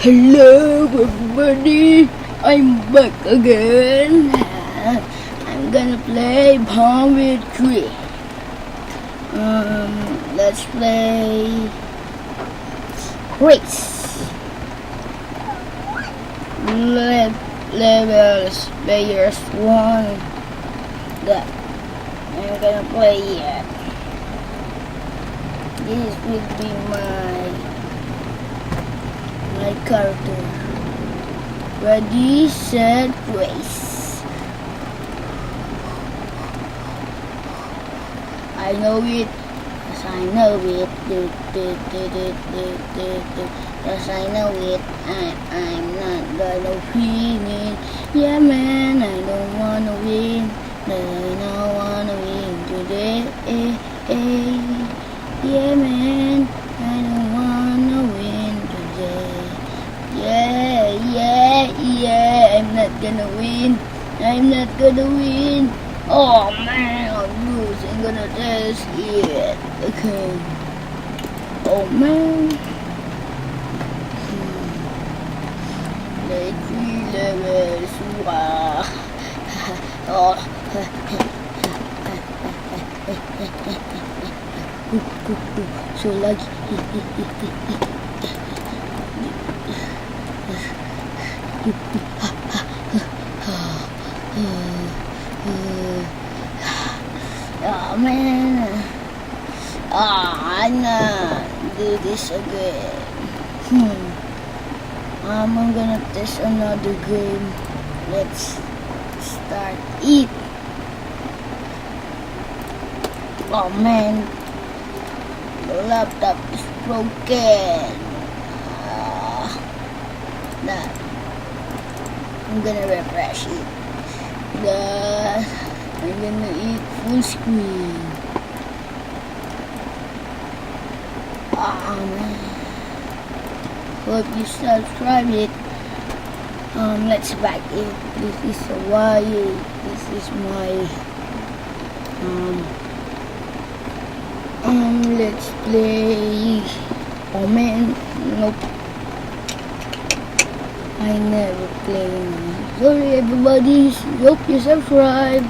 Hello everybody, I'm back again. I'm gonna play Poetry. Let's play Race. Levels players 1. That I'm gonna play yet. This will be my character. Ready, set, race. I know it, yes I know it. Yes I know it. I'm not gonna win it. Yeah man, I don't wanna win. I don't wanna win today. Yeah man, I don't wanna win today. Yeah, I'm not gonna win. I'm not gonna win. Oh man, I'm losing. Gonna test it. Okay. Oh man. Like 3 levels. Wow. Oh. So lucky. Oh man, I'm gonna do this again. I'm gonna test another game. Let's start it. Oh man, the laptop is broken. Nah, I'm gonna refresh it. I'm gonna eat full screen. Man. Hope you subscribe it. Let's back it. This is why. This is my let's play. Oh man, nope. I never play. Sorry everybody. Hope you subscribe.